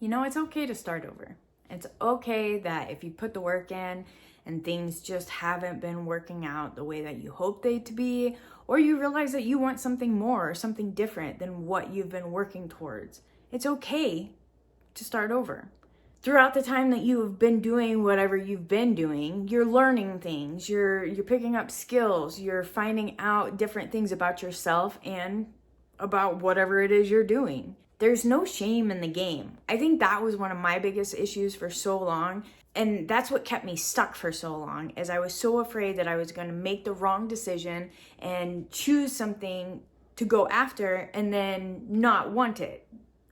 It's okay to start over. It's okay that if you put the work in and things just haven't been working out the way that you hoped they to be, or you realize that you want something more or something different than what you've been working towards, it's okay to start over. Throughout the time that you have been doing whatever you've been doing, you're learning things, you're picking up skills, you're finding out different things about yourself and about whatever it is you're doing. There's no shame in the game. I think that was one of my biggest issues for so long. And that's what kept me stuck for so long, is I was so afraid that I was going to make the wrong decision and choose something to go after and then not want it.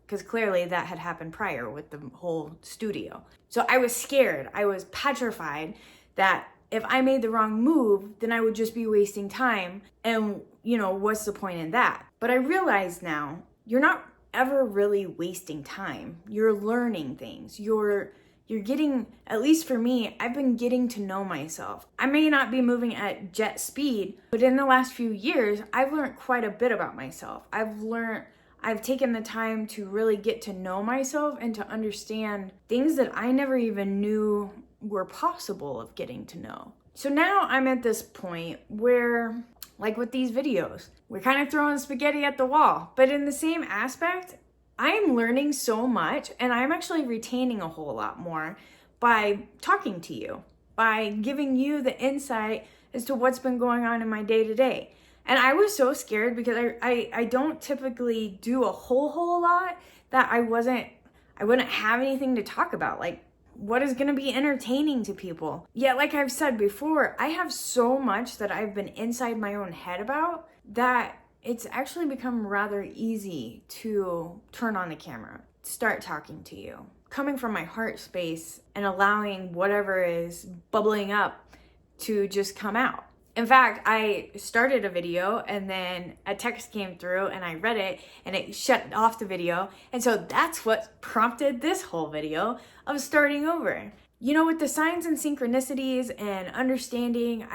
Because clearly that had happened prior with the whole studio. So I was scared. I was petrified that if I made the wrong move, then I would just be wasting time. And, what's the point in that? But I realize now, you're not ever really wasting time. You're learning things. You're getting, at least for me, I've been getting to know myself. I may not be moving at jet speed, but in the last few years, I've learned quite a bit about myself. I've taken the time to really get to know myself and to understand things that I never even knew were possible of getting to know. So now I'm at this point where, like with these videos, we're kind of throwing spaghetti at the wall, but in the same aspect, I'm learning so much and I'm actually retaining a whole lot more by talking to you, by giving you the insight as to what's been going on in my day-to-day. And I was so scared because I don't typically do a whole lot that I wouldn't have anything to talk about. Like, what is going to be entertaining to people? Yet, like I've said before, I have so much that I've been inside my own head about that it's actually become rather easy to turn on the camera, start talking to you, coming from my heart space and allowing whatever is bubbling up to just come out. In fact, I started a video and then a text came through and I read it and it shut off the video. And so that's what prompted this whole video of starting over. With the signs and synchronicities and understanding,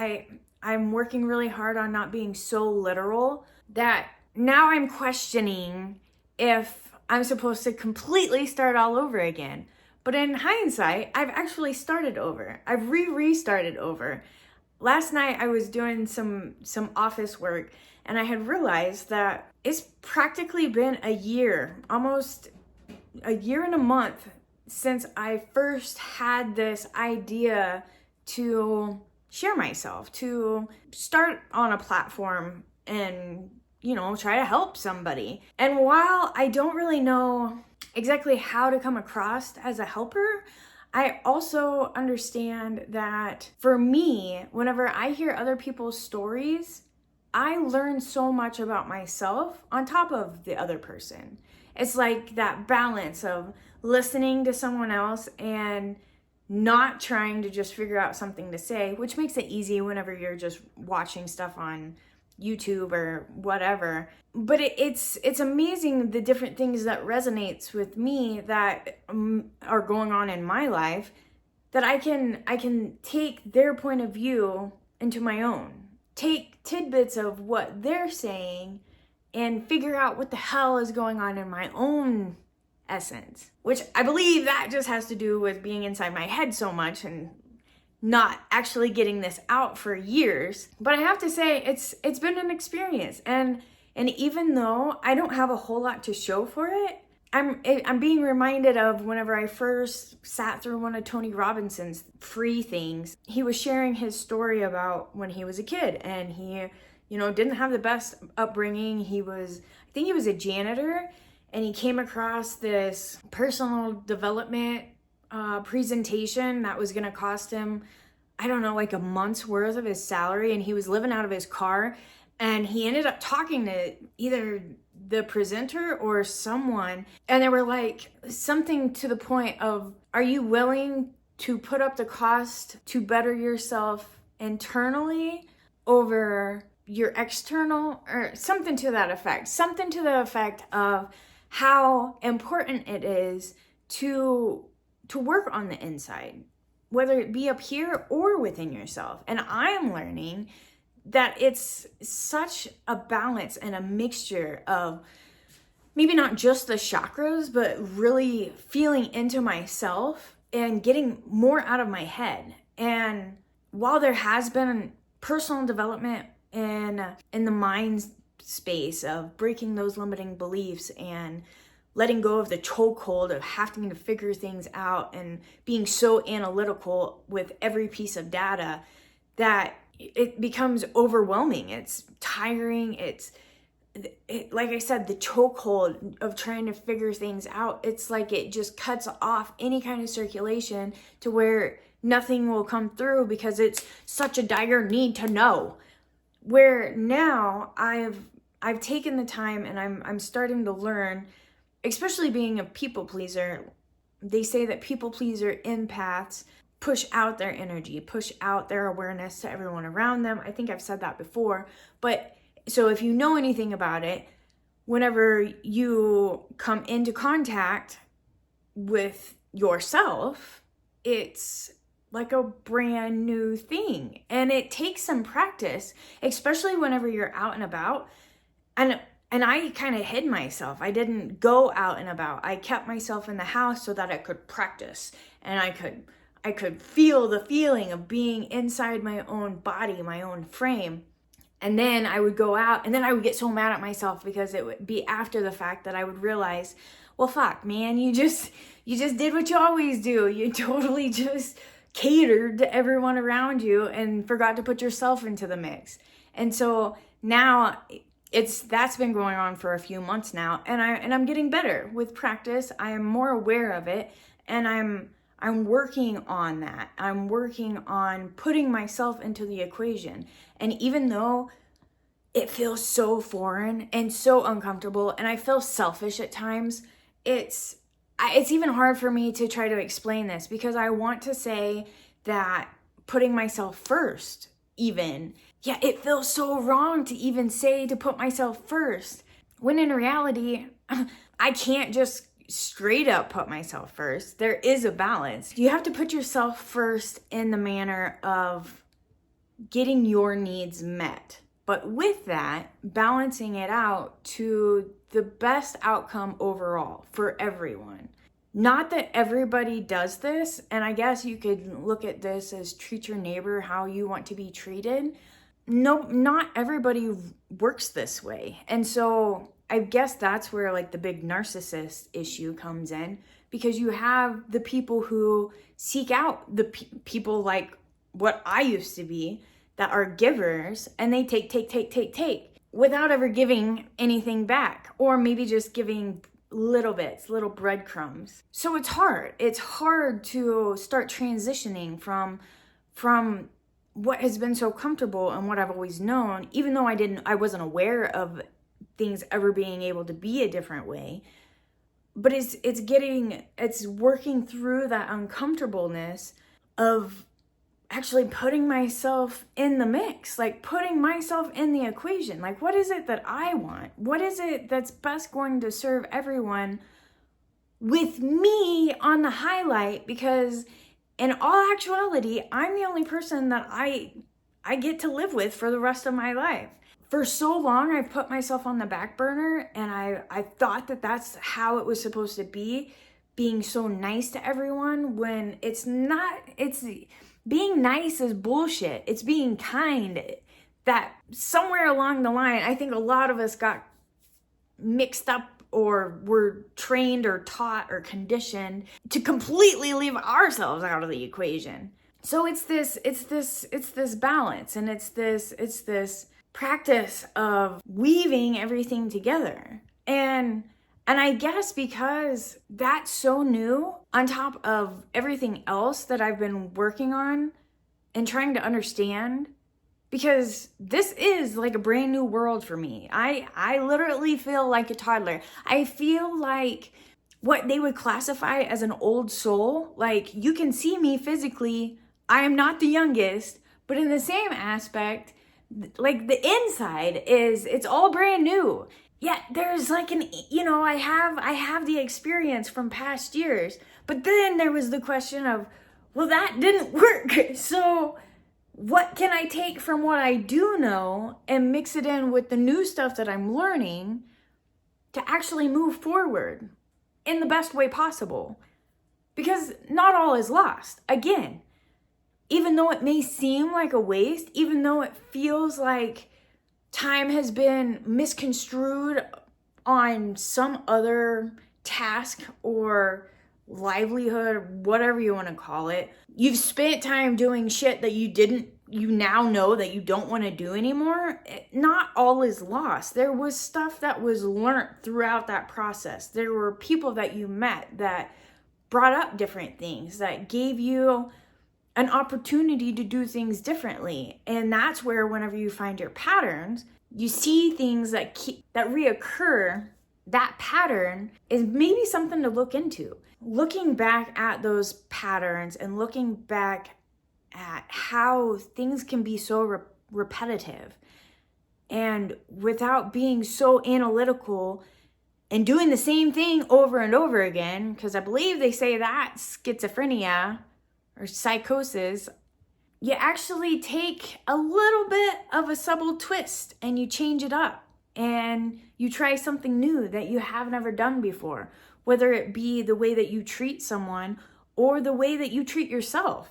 I'm working really hard on not being so literal that now I'm questioning if I'm supposed to completely start all over again. But in hindsight, I've actually started over. I've restarted over. Last night I was doing some office work and I had realized that it's practically been a year, almost a year and a month since I first had this idea to share myself, to start on a platform and, try to help somebody. And while I don't really know exactly how to come across as a helper, I also understand that for me, whenever I hear other people's stories, I learn so much about myself on top of the other person. It's like that balance of listening to someone else and not trying to just figure out something to say, which makes it easy whenever you're just watching stuff on YouTube or whatever. But it's amazing the different things that resonates with me that are going on in my life, that I can take their point of view into my own, take tidbits of what they're saying and figure out what the hell is going on in my own essence, which I believe that just has to do with being inside my head so much and not actually getting this out for years. But I have to say, it's been an experience. And even though I don't have a whole lot to show for it, I'm being reminded of whenever I first sat through one of Tony Robbinson's free things. He was sharing his story about when he was a kid and he, didn't have the best upbringing. I think he was a janitor, and he came across this personal development presentation that was going to cost him, I don't know, like a month's worth of his salary, and he was living out of his car, and he ended up talking to either the presenter or someone, and they were like something to the point of, are you willing to put up the cost to better yourself internally over your external, or something to that effect, of how important it is to work on the inside, whether it be up here or within yourself. And I am learning that it's such a balance and a mixture of maybe not just the chakras, but really feeling into myself and getting more out of my head. And while there has been personal development in the mind space of breaking those limiting beliefs and letting go of the chokehold of having to figure things out and being so analytical with every piece of data that it becomes overwhelming. It's tiring. Like I said, the chokehold of trying to figure things out, it's like it just cuts off any kind of circulation to where nothing will come through because it's such a dire need to know. Where now I've taken the time and I'm starting to learn, especially being a people pleaser. They say that people pleaser empaths push out their energy, push out their awareness to everyone around them. I think I've said that before, but so if you know anything about it, whenever you come into contact with yourself, it's like a brand new thing. And it takes some practice, especially whenever you're out and about. And I kind of hid myself. I didn't go out and about. I kept myself in the house so that I could practice and I could feel the feeling of being inside my own body, my own frame. And then I would go out and then I would get so mad at myself because it would be after the fact that I would realize, well, fuck, man, you just did what you always do. You totally just catered to everyone around you and forgot to put yourself into the mix. And so now that's been going on for a few months now, and I'm getting better with practice. I am more aware of it, and I'm working on that. I'm working on putting myself into the equation. And even though it feels so foreign and so uncomfortable, and I feel selfish at times, it's even hard for me to try to explain this because I want to say that putting myself first, it feels so wrong to even say to put myself first. When in reality, I can't just straight up put myself first. There is a balance. You have to put yourself first in the manner of getting your needs met. But with that, balancing it out to the best outcome overall for everyone. Not that everybody does this, and I guess you could look at this as treat your neighbor how you want to be treated. No, not everybody works this way. And so I guess that's where like the big narcissist issue comes in, because you have the people who seek out the people like what I used to be that are givers, and they take without ever giving anything back, or maybe just giving little bits, little breadcrumbs. So it's hard. It's hard to start transitioning from what has been so comfortable and what I've always known, even though I wasn't aware of things ever being able to be a different way. But it's working through that uncomfortableness of actually putting myself in the mix, like putting myself in the equation. Like, what is it that I want? What is it that's best going to serve everyone with me on the highlight? Because in all actuality, I'm the only person that I get to live with for the rest of my life. For so long, I've put myself on the back burner, and I thought that that's how it was supposed to be, being so nice to everyone, when it's not. Being nice is bullshit. It's being kind. That somewhere along the line, I think a lot of us got mixed up or were trained or taught or conditioned to completely leave ourselves out of the equation. So it's this balance, and it's this practice of weaving everything together. And I guess because that's so new, on top of everything else that I've been working on and trying to understand, because this is like a brand new world for me. I literally feel like a toddler. I feel like what they would classify as an old soul. Like, you can see me physically, I am not the youngest, but in the same aspect, like the inside it's all brand new. Yeah, there's like I have the experience from past years, but then there was the question of, well, that didn't work. So what can I take from what I do know and mix it in with the new stuff that I'm learning to actually move forward in the best way possible. Because not all is lost. Again, even though it may seem like a waste, even though it feels like time has been misconstrued on some other task or livelihood, whatever you want to call it, you've spent time doing shit that you now know that you don't want to do anymore. Not all is lost. There was stuff that was learned throughout that process. There were people that you met that brought up different things, that gave you an opportunity to do things differently. And that's where, whenever you find your patterns, you see things that reoccur. That pattern is maybe something to look into. Looking back at those patterns and looking back at how things can be so repetitive, and without being so analytical and doing the same thing over and over again, because I believe they say that schizophrenia or psychosis, you actually take a little bit of a subtle twist and you change it up and you try something new that you have never done before, whether it be the way that you treat someone or the way that you treat yourself.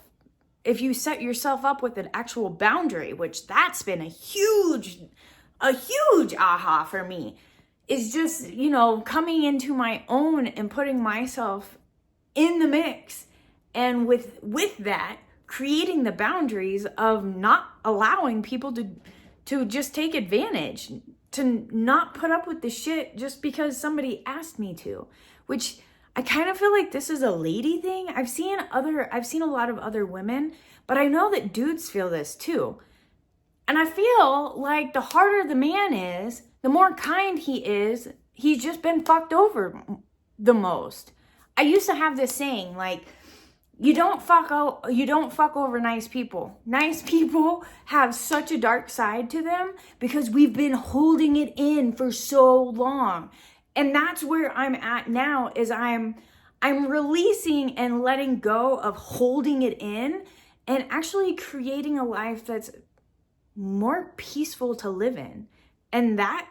If you set yourself up with an actual boundary, which that's been a huge aha for me, is just, coming into my own and putting myself in the mix. And with that, creating the boundaries of not allowing people to just take advantage, to not put up with the shit just because somebody asked me to, which I kind of feel like this is a lady thing. I've seen a lot of other women, but I know that dudes feel this too. And I feel like the harder the man is, the more kind he is, he's just been fucked over the most. I used to have this saying, like, you don't fuck over nice people. Nice people have such a dark side to them because we've been holding it in for so long. And that's where I'm at now, is I'm releasing and letting go of holding it in and actually creating a life that's more peaceful to live in. And that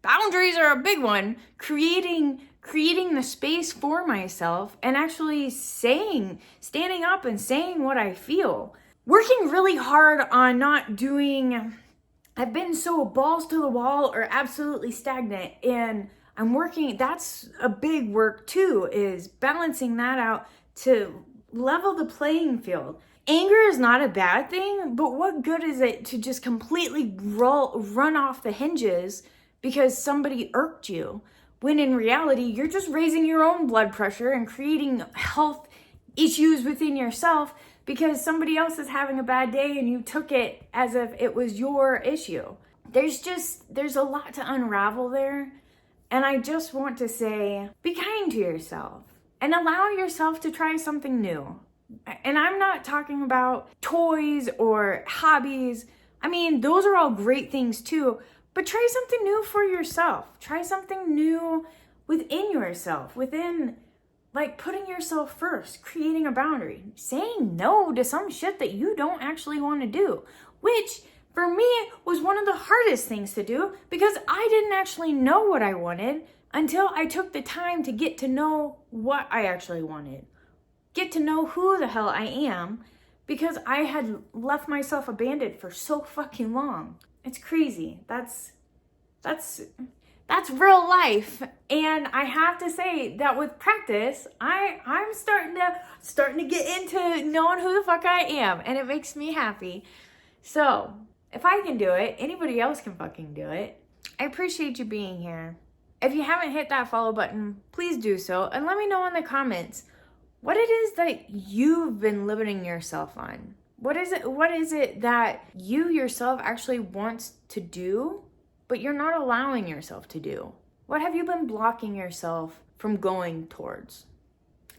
boundaries are a big one. Creating the space for myself and actually standing up and saying what I feel. Working really hard on not doing, I've been so balls to the wall or absolutely stagnant, and I'm working, that's a big work too, is balancing that out to level the playing field. Anger is not a bad thing, but what good is it to just completely run off the hinges because somebody irked you, when in reality, you're just raising your own blood pressure and creating health issues within yourself because somebody else is having a bad day and you took it as if it was your issue. There's a lot to unravel there. And I just want to say, be kind to yourself and allow yourself to try something new. And I'm not talking about toys or hobbies. I mean, those are all great things too, but try something new for yourself. Try something new within yourself, like putting yourself first, creating a boundary, saying no to some shit that you don't actually want to do, which for me was one of the hardest things to do because I didn't actually know what I wanted until I took the time to get to know what I actually wanted, get to know who the hell I am, because I had left myself abandoned for so fucking long. It's crazy. That's real life. And I have to say that with practice, I'm starting to get into knowing who the fuck I am, and it makes me happy. So if I can do it, anybody else can fucking do it. I appreciate you being here. If you haven't hit that follow button, please do so, and let me know in the comments what it is that you've been limiting yourself on. What is it that you yourself actually wants to do, but you're not allowing yourself to do? What have you been blocking yourself from going towards?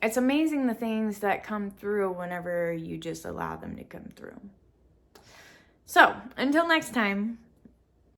It's amazing the things that come through whenever you just allow them to come through. So, until next time,